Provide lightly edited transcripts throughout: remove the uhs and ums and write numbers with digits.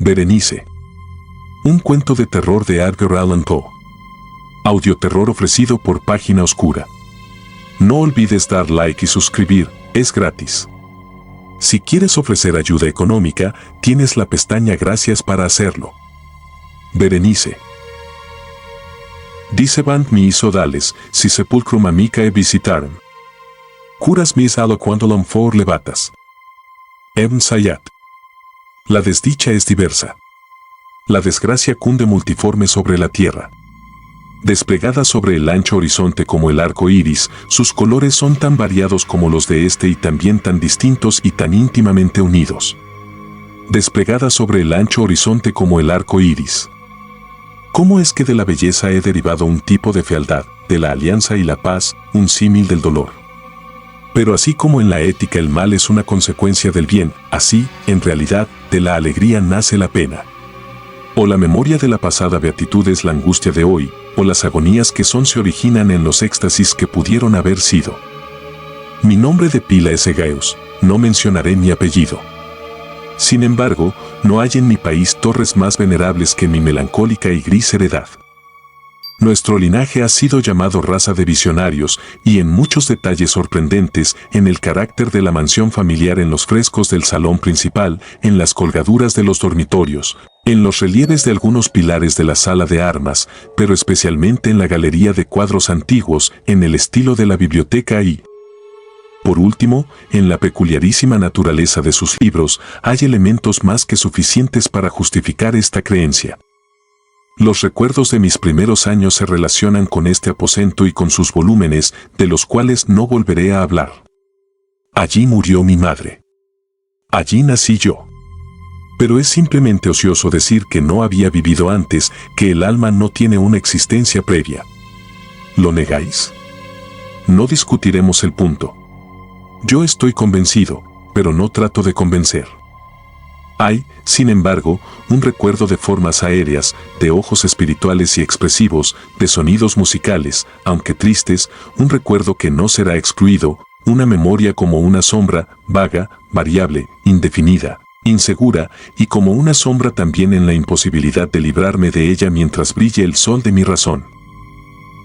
Berenice. Un cuento de terror de Edgar Allan Poe. Audioterror ofrecido por Página Oscura. No olvides dar like y suscribir, es gratis. Si quieres ofrecer ayuda económica, tienes la pestaña Gracias para hacerlo. Berenice. Dicebant mis odales, si sepulcrum amicae visitarum. Curas mis aloquantulum for levatas. Ibn Sayyad. La desdicha es diversa. La desgracia cunde multiforme sobre la tierra. Desplegada sobre el ancho horizonte como el arco iris, sus colores son tan variados como los de este y también tan distintos y tan íntimamente unidos. Desplegada sobre el ancho horizonte como el arco iris. ¿Cómo es que de la belleza he derivado un tipo de fealdad, de la alianza y la paz, un símil del dolor? Pero así como en la ética el mal es una consecuencia del bien, así, en realidad, de la alegría nace la pena. O la memoria de la pasada beatitud es la angustia de hoy, o las agonías que son se originan en los éxtasis que pudieron haber sido. Mi nombre de pila es Egaeus, no mencionaré mi apellido. Sin embargo, no hay en mi país torres más venerables que mi melancólica y gris heredad. Nuestro linaje ha sido llamado raza de visionarios y en muchos detalles sorprendentes en el carácter de la mansión familiar, en los frescos del salón principal, en las colgaduras de los dormitorios, en los relieves de algunos pilares de la sala de armas, pero especialmente en la galería de cuadros antiguos, en el estilo de la biblioteca y, por último, en la peculiarísima naturaleza de sus libros, hay elementos más que suficientes para justificar esta creencia. Los recuerdos de mis primeros años se relacionan con este aposento y con sus volúmenes, de los cuales no volveré a hablar. Allí murió mi madre. Allí nací yo. Pero es simplemente ocioso decir que no había vivido antes, que el alma no tiene una existencia previa. ¿Lo negáis? No discutiremos el punto. Yo estoy convencido, pero no trato de convencer. Hay, sin embargo, un recuerdo de formas aéreas, de ojos espirituales y expresivos, de sonidos musicales, aunque tristes, un recuerdo que no será excluido, una memoria como una sombra, vaga, variable, indefinida, insegura, y como una sombra también en la imposibilidad de librarme de ella mientras brille el sol de mi razón.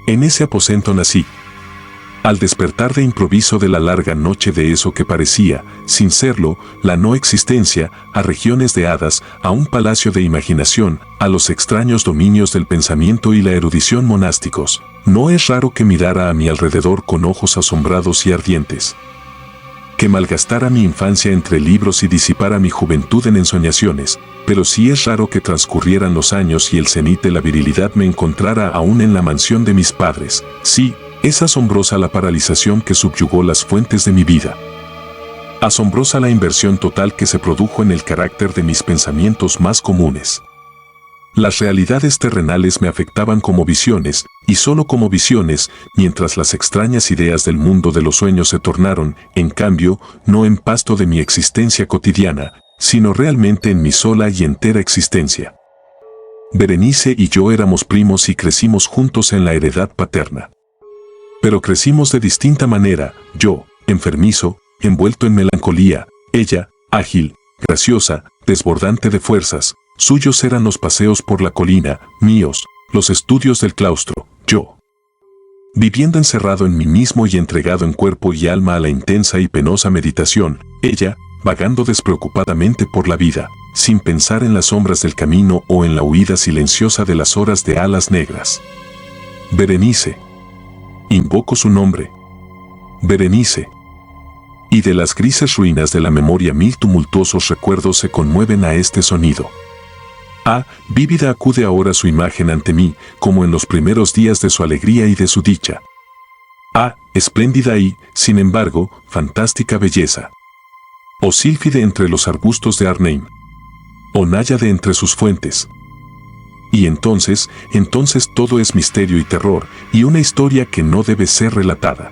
En ese aposento nací. Al despertar de improviso de la larga noche de eso que parecía, sin serlo, la no existencia, a regiones de hadas, a un palacio de imaginación, a los extraños dominios del pensamiento y la erudición monásticos, no es raro que mirara a mi alrededor con ojos asombrados y ardientes. Que malgastara mi infancia entre libros y disipara mi juventud en ensoñaciones, pero sí es raro que transcurrieran los años y el cenit de la virilidad me encontrara aún en la mansión de mis padres. Sí, es asombrosa la paralización que subyugó las fuentes de mi vida. Asombrosa la inversión total que se produjo en el carácter de mis pensamientos más comunes. Las realidades terrenales me afectaban como visiones, y solo como visiones, mientras las extrañas ideas del mundo de los sueños se tornaron, en cambio, no en pasto de mi existencia cotidiana, sino realmente en mi sola y entera existencia. Berenice y yo éramos primos y crecimos juntos en la heredad paterna. Pero crecimos de distinta manera, yo, enfermizo, envuelto en melancolía, ella, ágil, graciosa, desbordante de fuerzas, suyos eran los paseos por la colina, míos, los estudios del claustro, yo. Viviendo encerrado en mí mismo y entregado en cuerpo y alma a la intensa y penosa meditación, ella, vagando despreocupadamente por la vida, sin pensar en las sombras del camino o en la huida silenciosa de las horas de alas negras. Berenice. Invoco su nombre. Berenice. Y de las grises ruinas de la memoria mil tumultuosos recuerdos se conmueven a este sonido. Ah, vívida acude ahora su imagen ante mí, como en los primeros días de su alegría y de su dicha. Ah, espléndida y, sin embargo, fantástica belleza. O sílfide entre los arbustos de Arnheim. O náyade entre sus fuentes. Y entonces todo es misterio y terror, y una historia que no debe ser relatada.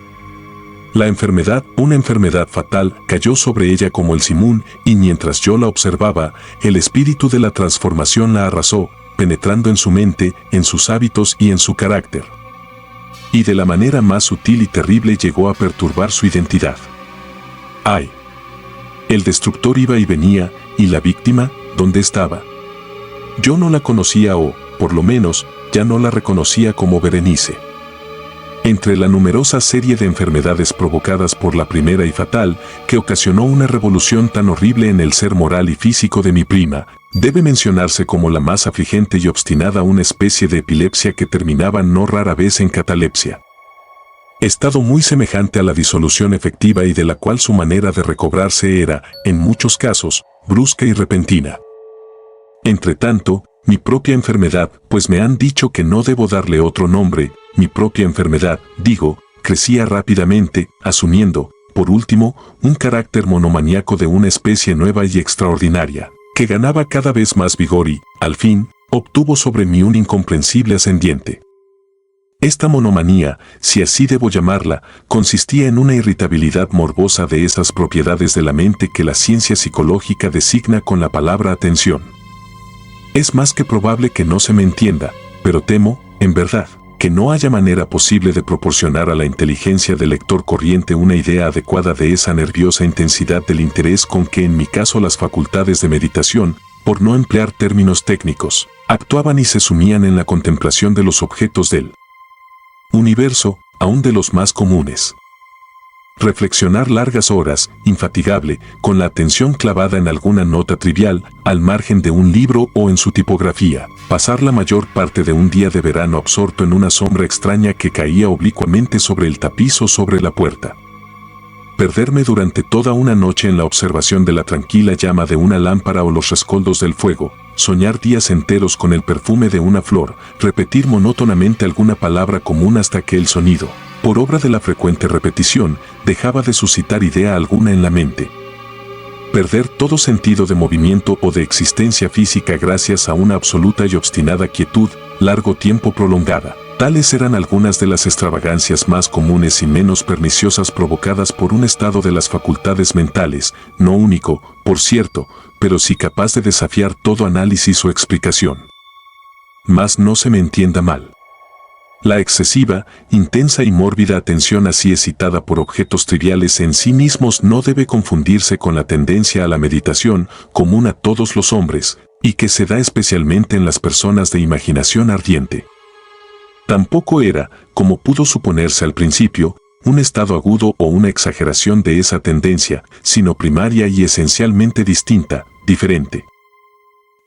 La enfermedad, una enfermedad fatal, cayó sobre ella como el simún, y mientras yo la observaba, el espíritu de la transformación la arrasó, penetrando en su mente, en sus hábitos y en su carácter. Y de la manera más sutil y terrible llegó a perturbar su identidad. ¡Ay! El destructor iba y venía, y la víctima, ¿dónde estaba? Yo no la conocía o, por lo menos, ya no la reconocía como Berenice. Entre la numerosa serie de enfermedades provocadas por la primera y fatal, que ocasionó una revolución tan horrible en el ser moral y físico de mi prima, debe mencionarse como la más afligente y obstinada una especie de epilepsia que terminaba no rara vez en catalepsia. Estado muy semejante a la disolución efectiva y de la cual su manera de recobrarse era, en muchos casos, brusca y repentina. Entretanto, mi propia enfermedad, pues me han dicho que no debo darle otro nombre, mi propia enfermedad, digo, crecía rápidamente, asumiendo, por último, un carácter monomaníaco de una especie nueva y extraordinaria, que ganaba cada vez más vigor y, al fin, obtuvo sobre mí un incomprensible ascendiente. Esta monomanía, si así debo llamarla, consistía en una irritabilidad morbosa de esas propiedades de la mente que la ciencia psicológica designa con la palabra atención. Es más que probable que no se me entienda, pero temo, en verdad, que no haya manera posible de proporcionar a la inteligencia del lector corriente una idea adecuada de esa nerviosa intensidad del interés con que en mi caso las facultades de meditación, por no emplear términos técnicos, actuaban y se sumían en la contemplación de los objetos del universo, aún de los más comunes. Reflexionar largas horas, infatigable, con la atención clavada en alguna nota trivial, al margen de un libro o en su tipografía. Pasar la mayor parte de un día de verano absorto en una sombra extraña que caía oblicuamente sobre el tapiz o sobre la puerta. Perderme durante toda una noche en la observación de la tranquila llama de una lámpara o los rescoldos del fuego, soñar días enteros con el perfume de una flor, repetir monótonamente alguna palabra común hasta que el sonido, por obra de la frecuente repetición, dejaba de suscitar idea alguna en la mente. Perder todo sentido de movimiento o de existencia física gracias a una absoluta y obstinada quietud, largo tiempo prolongada. Tales eran algunas de las extravagancias más comunes y menos perniciosas provocadas por un estado de las facultades mentales, no único, por cierto, pero sí capaz de desafiar todo análisis o explicación. Mas no se me entienda mal. La excesiva, intensa y mórbida atención así excitada por objetos triviales en sí mismos no debe confundirse con la tendencia a la meditación, común a todos los hombres, y que se da especialmente en las personas de imaginación ardiente. Tampoco era, como pudo suponerse al principio, un estado agudo o una exageración de esa tendencia, sino primaria y esencialmente distinta, diferente.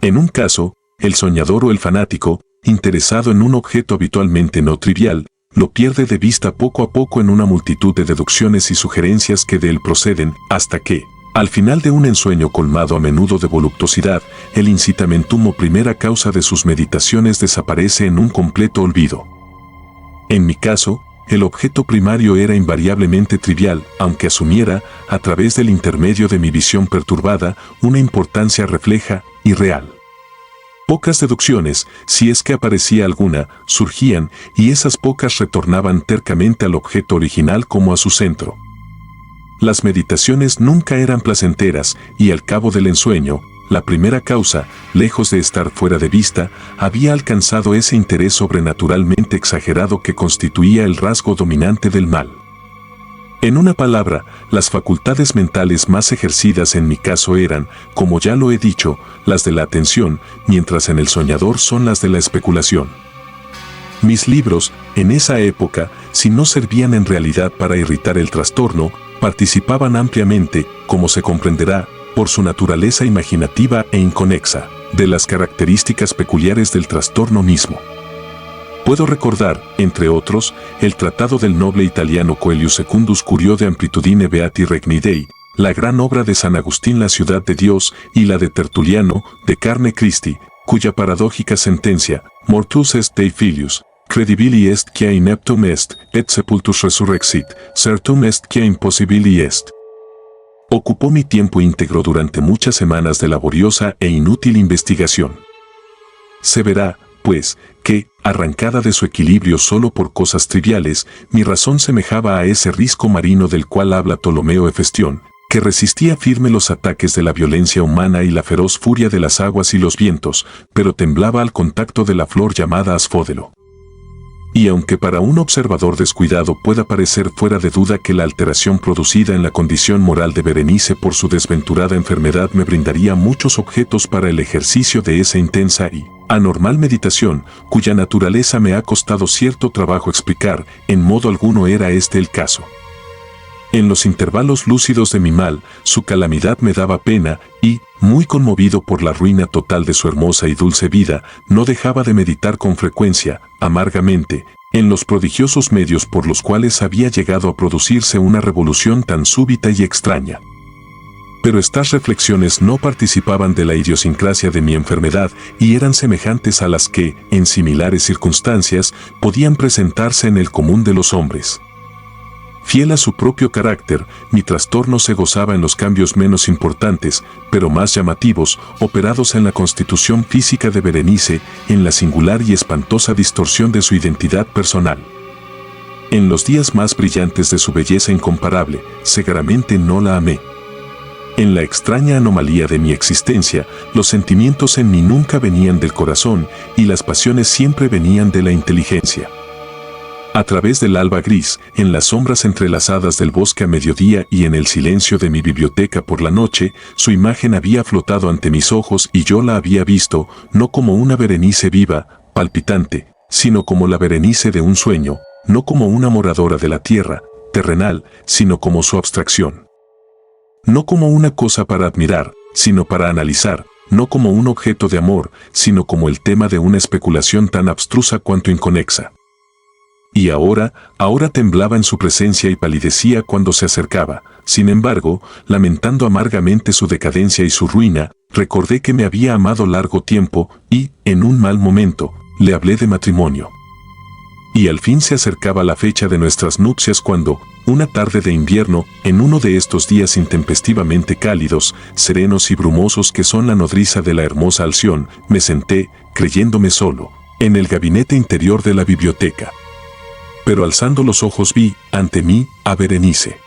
En un caso, el soñador o el fanático, interesado en un objeto habitualmente no trivial, lo pierde de vista poco a poco en una multitud de deducciones y sugerencias que de él proceden, hasta que, al final de un ensueño colmado a menudo de voluptuosidad, el incitamentum o primera causa de sus meditaciones desaparece en un completo olvido. En mi caso, el objeto primario era invariablemente trivial, aunque asumiera, a través del intermedio de mi visión perturbada, una importancia refleja y real. Pocas deducciones, si es que aparecía alguna, surgían, y esas pocas retornaban tercamente al objeto original como a su centro. Las meditaciones nunca eran placenteras, y al cabo del ensueño, la primera causa, lejos de estar fuera de vista, había alcanzado ese interés sobrenaturalmente exagerado que constituía el rasgo dominante del mal. En una palabra, las facultades mentales más ejercidas en mi caso eran, como ya lo he dicho, las de la atención, mientras en el soñador son las de la especulación. Mis libros, en esa época, si no servían en realidad para irritar el trastorno, participaban ampliamente, como se comprenderá, por su naturaleza imaginativa e inconexa, de las características peculiares del trastorno mismo. Puedo recordar, entre otros, el tratado del noble italiano Coelho Secundus Curio de Amplitudine Beati Regni Dei, la gran obra de San Agustín La ciudad de Dios y la de Tertuliano, De carne Christi, cuya paradójica sentencia, mortus est Dei filius, credibili est quia ineptum est, et sepultus resurrexit, certum est quia impossibili est. Ocupó mi tiempo íntegro durante muchas semanas de laboriosa e inútil investigación. Se verá, pues, que, arrancada de su equilibrio solo por cosas triviales, mi razón semejaba a ese risco marino del cual habla Ptolomeo Hefestión, que resistía firme los ataques de la violencia humana y la feroz furia de las aguas y los vientos, pero temblaba al contacto de la flor llamada asfódelo. Y aunque para un observador descuidado pueda parecer fuera de duda que la alteración producida en la condición moral de Berenice por su desventurada enfermedad me brindaría muchos objetos para el ejercicio de esa intensa y anormal meditación, cuya naturaleza me ha costado cierto trabajo explicar, en modo alguno era este el caso. En los intervalos lúcidos de mi mal, su calamidad me daba pena y, muy conmovido por la ruina total de su hermosa y dulce vida, no dejaba de meditar con frecuencia, amargamente, en los prodigiosos medios por los cuales había llegado a producirse una revolución tan súbita y extraña. Pero estas reflexiones no participaban de la idiosincrasia de mi enfermedad y eran semejantes a las que, en similares circunstancias, podían presentarse en el común de los hombres. Fiel a su propio carácter, mi trastorno se gozaba en los cambios menos importantes, pero más llamativos, operados en la constitución física de Berenice, en la singular y espantosa distorsión de su identidad personal. En los días más brillantes de su belleza incomparable, segaramente no la amé. En la extraña anomalía de mi existencia, los sentimientos en mí nunca venían del corazón y las pasiones siempre venían de la inteligencia. A través del alba gris, en las sombras entrelazadas del bosque a mediodía y en el silencio de mi biblioteca por la noche, su imagen había flotado ante mis ojos y yo la había visto, no como una Berenice viva, palpitante, sino como la Berenice de un sueño, no como una moradora de la tierra, terrenal, sino como su abstracción. No como una cosa para admirar, sino para analizar, no como un objeto de amor, sino como el tema de una especulación tan abstrusa cuanto inconexa. Y ahora temblaba en su presencia y palidecía cuando se acercaba. Sin embargo, lamentando amargamente su decadencia y su ruina, recordé que me había amado largo tiempo y, en un mal momento, le hablé de matrimonio. Y al fin se acercaba la fecha de nuestras nupcias cuando, una tarde de invierno, en uno de estos días intempestivamente cálidos, serenos y brumosos que son la nodriza de la hermosa Alción, me senté, creyéndome solo, en el gabinete interior de la biblioteca. Pero alzando los ojos vi, ante mí, a Berenice.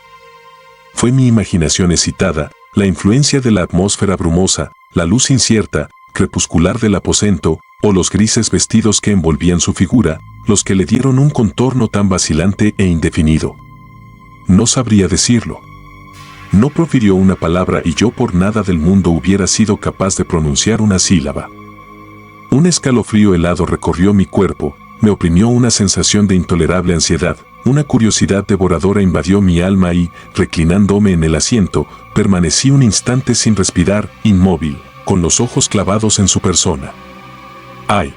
Fue mi imaginación excitada, la influencia de la atmósfera brumosa, la luz incierta, crepuscular del aposento, o los grises vestidos que envolvían su figura, los que le dieron un contorno tan vacilante e indefinido. No sabría decirlo. No profirió una palabra y yo por nada del mundo hubiera sido capaz de pronunciar una sílaba. Un escalofrío helado recorrió mi cuerpo, me oprimió una sensación de intolerable ansiedad, una curiosidad devoradora invadió mi alma y, reclinándome en el asiento, permanecí un instante sin respirar, inmóvil, con los ojos clavados en su persona. ¡Ay!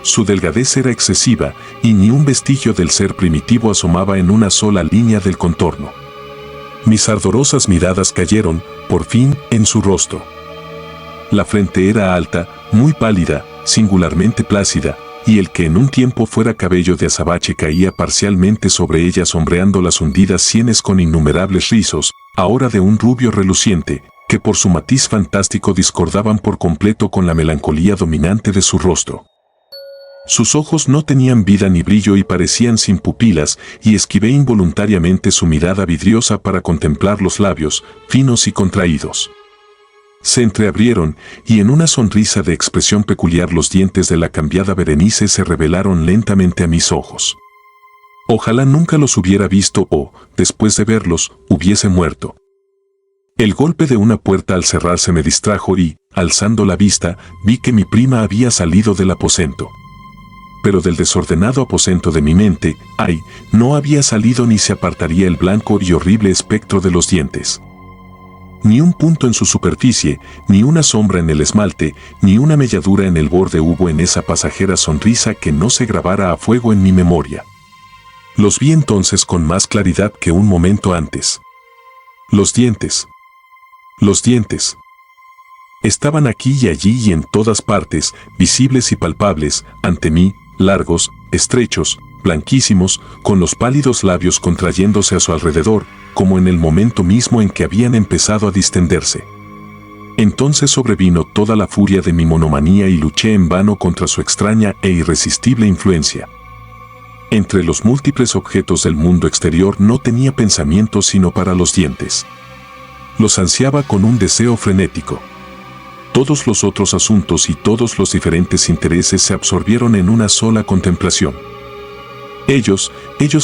Su delgadez era excesiva y ni un vestigio del ser primitivo asomaba en una sola línea del contorno. Mis ardorosas miradas cayeron, por fin, en su rostro. La frente era alta, muy pálida, singularmente plácida, y el que en un tiempo fuera cabello de azabache caía parcialmente sobre ella sombreando las hundidas sienes con innumerables rizos, ahora de un rubio reluciente, que por su matiz fantástico discordaban por completo con la melancolía dominante de su rostro. Sus ojos no tenían vida ni brillo y parecían sin pupilas, y esquivé involuntariamente su mirada vidriosa para contemplar los labios, finos y contraídos. Se entreabrieron, y en una sonrisa de expresión peculiar los dientes de la cambiada Berenice se revelaron lentamente a mis ojos. Ojalá nunca los hubiera visto o, después de verlos, hubiese muerto. El golpe de una puerta al cerrarse me distrajo y, alzando la vista, vi que mi prima había salido del aposento. Pero del desordenado aposento de mi mente, ay, no había salido ni se apartaría el blanco y horrible espectro de los dientes. Ni un punto en su superficie, ni una sombra en el esmalte, ni una melladura en el borde hubo en esa pasajera sonrisa que no se grabara a fuego en mi memoria. Los vi entonces con más claridad que un momento antes. Los dientes. Los dientes. Estaban aquí y allí y en todas partes, visibles y palpables, ante mí, largos, estrechos, blanquísimos, con los pálidos labios contrayéndose a su alrededor, como en el momento mismo en que habían empezado a distenderse. Entonces sobrevino toda la furia de mi monomanía y luché en vano contra su extraña e irresistible influencia. Entre los múltiples objetos del mundo exterior no tenía pensamiento sino para los dientes. Los ansiaba con un deseo frenético. Todos los otros asuntos y todos los diferentes intereses se absorbieron en una sola contemplación. Ellos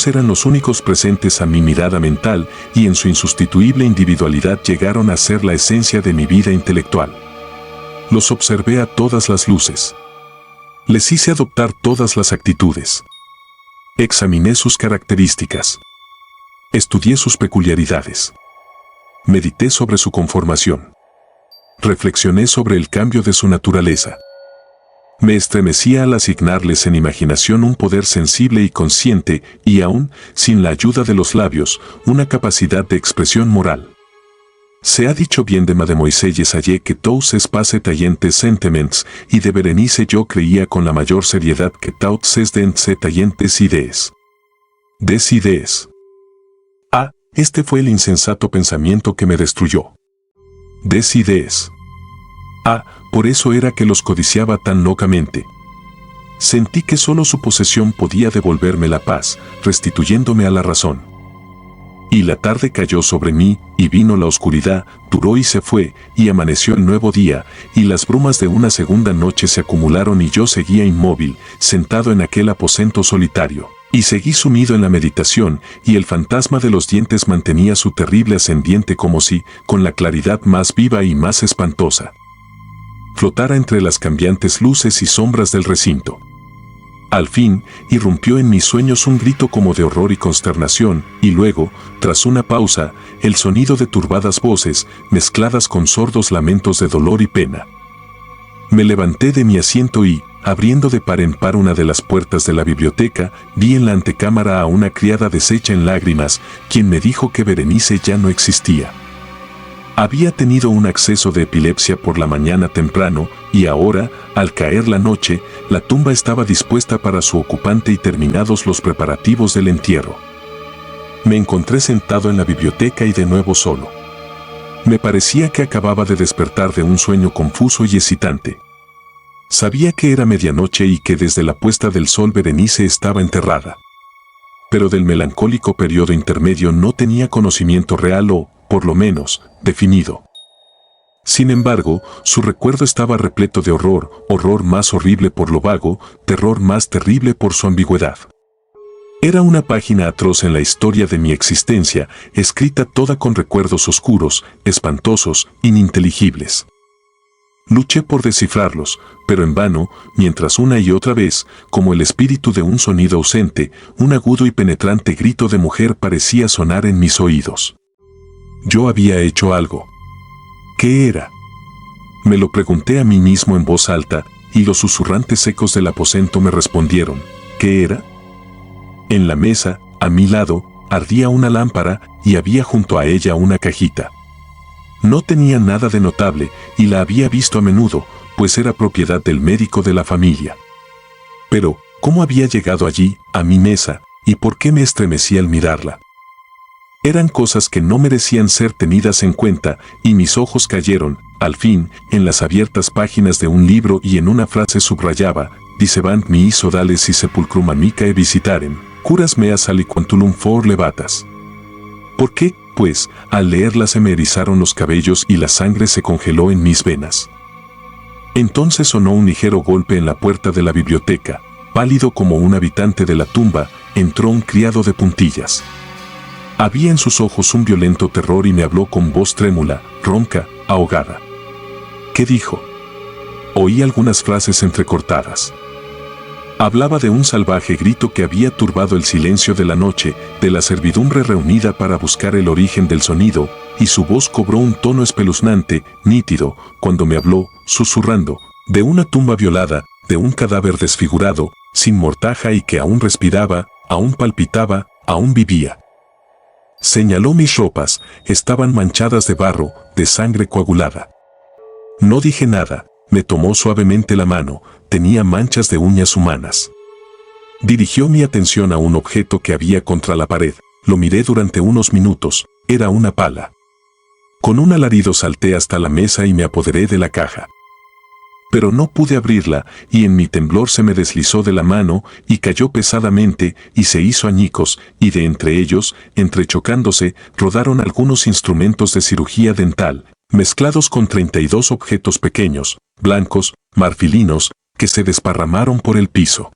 eran los únicos presentes a mi mirada mental y en su insustituible individualidad llegaron a ser la esencia de mi vida intelectual. Los observé a todas las luces. Les hice adoptar todas las actitudes. Examiné sus características. Estudié sus peculiaridades. Medité sobre su conformación. Reflexioné sobre el cambio de su naturaleza. Me estremecía al asignarles en imaginación un poder sensible y consciente y aún, sin la ayuda de los labios, una capacidad de expresión moral. Se ha dicho bien de Mademoiselle Sayé que tous es passe taillentes sentiments y de Berenice yo creía con la mayor seriedad que tous es dense taillentes idees. Des idees. Ah, este fue el insensato pensamiento que me destruyó. Des idees. Ah, por eso era que los codiciaba tan locamente. Sentí que solo su posesión podía devolverme la paz, restituyéndome a la razón. Y la tarde cayó sobre mí, y vino la oscuridad, duró y se fue, y amaneció el nuevo día, y las brumas de una segunda noche se acumularon y yo seguía inmóvil, sentado en aquel aposento solitario. Y seguí sumido en la meditación, y el fantasma de los dientes mantenía su terrible ascendiente como si, con la claridad más viva y más espantosa, flotara entre las cambiantes luces y sombras del recinto. Al fin, irrumpió en mis sueños un grito como de horror y consternación, y luego, tras una pausa, el sonido de turbadas voces, mezcladas con sordos lamentos de dolor y pena. Me levanté de mi asiento y, abriendo de par en par una de las puertas de la biblioteca, vi en la antecámara a una criada deshecha en lágrimas, quien me dijo que Berenice ya no existía. Había tenido un acceso de epilepsia por la mañana temprano, y ahora, al caer la noche, la tumba estaba dispuesta para su ocupante y terminados los preparativos del entierro. Me encontré sentado en la biblioteca y de nuevo solo. Me parecía que acababa de despertar de un sueño confuso y excitante. Sabía que era medianoche y que desde la puesta del sol Berenice estaba enterrada. Pero del melancólico periodo intermedio no tenía conocimiento real o, por lo menos, definido. Sin embargo, su recuerdo estaba repleto de horror, horror más horrible por lo vago, terror más terrible por su ambigüedad. Era una página atroz en la historia de mi existencia, escrita toda con recuerdos oscuros, espantosos, ininteligibles. Luché por descifrarlos, pero en vano, mientras una y otra vez, como el espíritu de un sonido ausente, un agudo y penetrante grito de mujer parecía sonar en mis oídos. Yo había hecho algo. ¿Qué era? Me lo pregunté a mí mismo en voz alta, y los susurrantes ecos del aposento me respondieron, ¿qué era? En la mesa, a mi lado, ardía una lámpara, y había junto a ella una cajita. No tenía nada de notable, y la había visto a menudo, pues era propiedad del médico de la familia. Pero, ¿cómo había llegado allí, a mi mesa, y por qué me estremecí al mirarla? Eran cosas que no merecían ser tenidas en cuenta, y mis ojos cayeron, al fin, en las abiertas páginas de un libro y en una frase subrayaba, dicebant mi isodales y sepulcrum amicae visitarem, curas meas aliquantulum for levatas. ¿Por qué? Pues, al leerla se me erizaron los cabellos y la sangre se congeló en mis venas. Entonces sonó un ligero golpe en la puerta de la biblioteca. Pálido como un habitante de la tumba, entró un criado de puntillas. Había en sus ojos un violento terror y me habló con voz trémula, ronca, ahogada. ¿Qué dijo? Oí algunas frases entrecortadas. Hablaba de un salvaje grito que había turbado el silencio de la noche, de la servidumbre reunida para buscar el origen del sonido, y su voz cobró un tono espeluznante, nítido, cuando me habló, susurrando, de una tumba violada, de un cadáver desfigurado, sin mortaja y que aún respiraba, aún palpitaba, aún vivía. Señaló mis ropas, estaban manchadas de barro, de sangre coagulada. No dije nada, me tomó suavemente la mano, tenía manchas de uñas humanas. Dirigió mi atención a un objeto que había contra la pared, lo miré durante unos minutos, era una pala. Con un alarido salté hasta la mesa y me apoderé de la caja. Pero no pude abrirla, y en mi temblor se me deslizó de la mano, y cayó pesadamente, y se hizo añicos, y de entre ellos, entrechocándose, rodaron algunos instrumentos de cirugía dental, mezclados con 32 objetos pequeños, blancos, marfilinos, que se desparramaron por el piso.